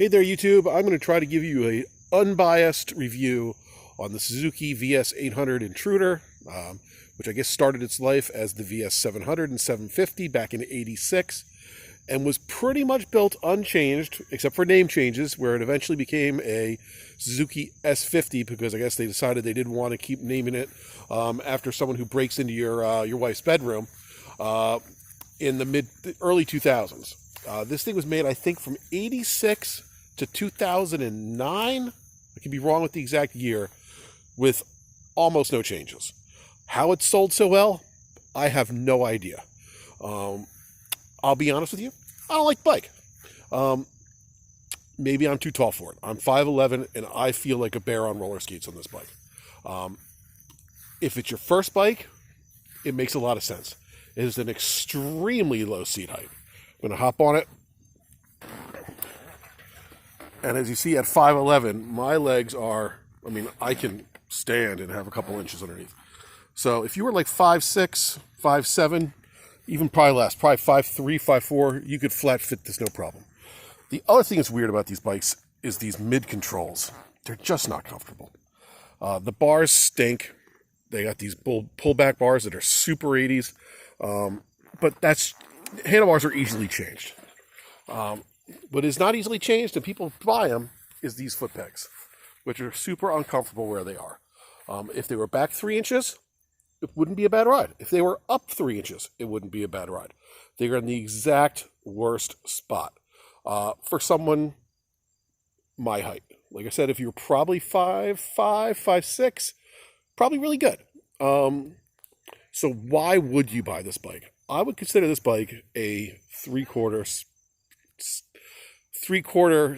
Hey there, YouTube. I'm going to try to give you an unbiased review on the Suzuki vs800 Intruder, which I guess started its life as the vs700 and 750 back in '86, and was pretty much built unchanged, except for name changes, where it eventually became a Suzuki S50 because I guess they decided they didn't want to keep naming it after someone who breaks into your wife's bedroom in the early 2000s. This thing was made, I think, from '86 to 2009. I could be wrong with the exact year, with almost no changes. How it sold so well, I have no idea. I'll be honest with you, I don't like the bike. Maybe I'm too tall for it. I'm 5'11", and I feel like a bear on roller skates on this bike. If it's your first bike, it makes a lot of sense. It is an extremely low seat height. I'm going to hop on it. And as you see at 5'11", my legs are, I can stand and have a couple inches underneath. So if you were like 5'6", 5'7", even probably less, probably 5'3", 5'4", you could flat fit this no problem. The other thing that's weird about these bikes is these mid controls. They're just not comfortable. The bars stink. They got these pullback bars that are super 80s. But handlebars are easily changed. What is not easily changed, and people buy them, is these foot pegs, which are super uncomfortable where they are. If they were back 3 inches, it wouldn't be a bad ride. If they were up 3 inches, it wouldn't be a bad ride. They're in the exact worst spot for someone my height. Like I said, if you're probably 5'5", 5'6", probably really good. So why would you buy this bike? I would consider this bike a three-quarter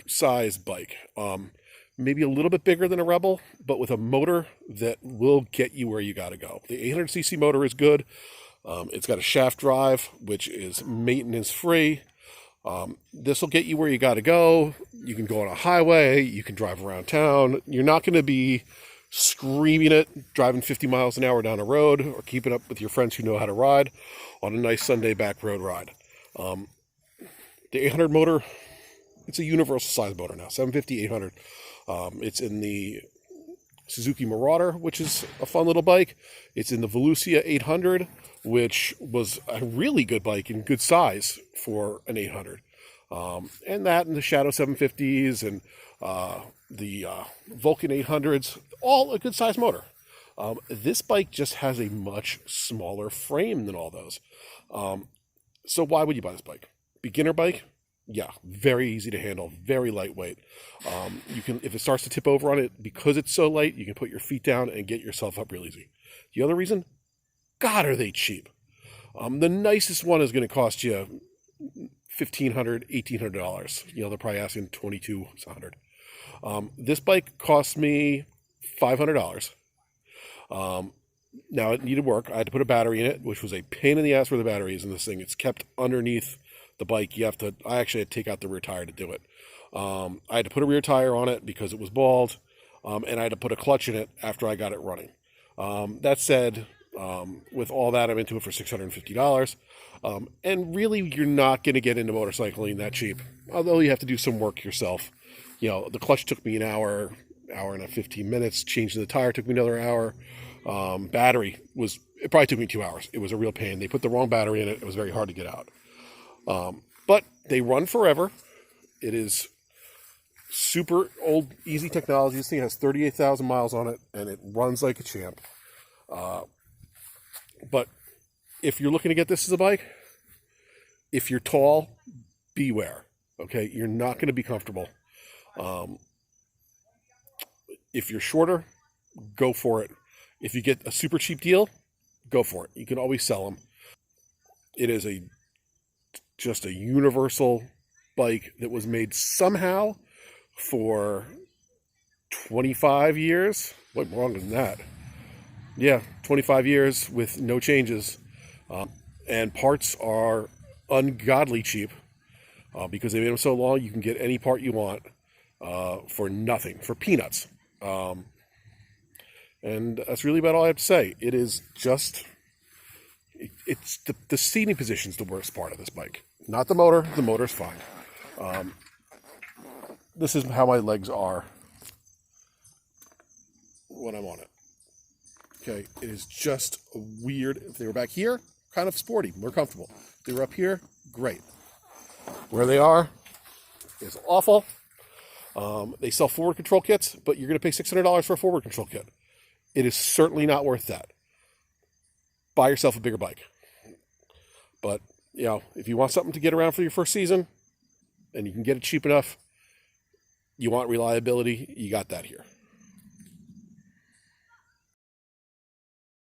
size bike. Maybe a little bit bigger than a Rebel, but with a motor that will get you where you got to go. The 800cc motor is good. It's got a shaft drive, which is maintenance free. This will get you where you got to go. You can go on a highway. You can drive around town. You're not going to be screaming it, driving 50 miles an hour down a road, or keeping up with your friends who know how to ride on a nice Sunday back road ride. The 800 motor, it's a universal size motor now, 750, 800. It's in the Suzuki Marauder, which is a fun little bike. It's in the Velocia 800, which was a really good bike and good size for an 800. And that and the Shadow 750s and the Vulcan 800s, all a good size motor. This bike just has a much smaller frame than all those. So why would you buy this bike? Beginner bike? Yeah, very easy to handle, very lightweight. You can, if it starts to tip over on it, because it's so light, you can put your feet down and get yourself up real easy. The other reason, God, are they cheap? The nicest one is going to cost you $1,500, $1,800. They're probably asking $2,200. This bike cost me $500. Now it needed work. I had to put a battery in it, which was a pain in the ass where the battery is in this thing. It's kept underneath the bike. I actually had to take out the rear tire to do it. I had to put a rear tire on it because it was bald, and I had to put a clutch in it after I got it running. That said, with all that, I'm into it for $650. And really, you're not going to get into motorcycling that cheap, although you have to do some work yourself. The clutch took me an hour and 15 minutes. Changing the tire took me another hour. Battery it probably took me 2 hours. It was a real pain. They put the wrong battery in it. It was very hard to get out. But they run forever. It is super old, easy technology. This thing has 38,000 miles on it, and it runs like a champ. But if you're looking to get this as a bike, if you're tall, beware. Okay, you're not going to be comfortable. If you're shorter, go for it. If you get a super cheap deal, go for it. You can always sell them. It is just a universal bike that was made somehow for 25 years. What, longer than that? Yeah, 25 years with no changes. And parts are ungodly cheap because they made them so long you can get any part you want for nothing, for peanuts. And that's really about all I have to say. It is just, it's the seating position is the worst part of this bike. Not the motor. The motor's fine. this is how my legs are when I'm on it. Okay, it is just weird. If they were back here, kind of sporty, more comfortable. If they were up here, great. Where they are is awful. They sell forward control kits, but you're going to pay $600 for a forward control kit. It is certainly not worth that. Buy yourself a bigger bike. But, you know, if you want something to get around for your first season, and you can get it cheap enough, you want reliability, you got that here.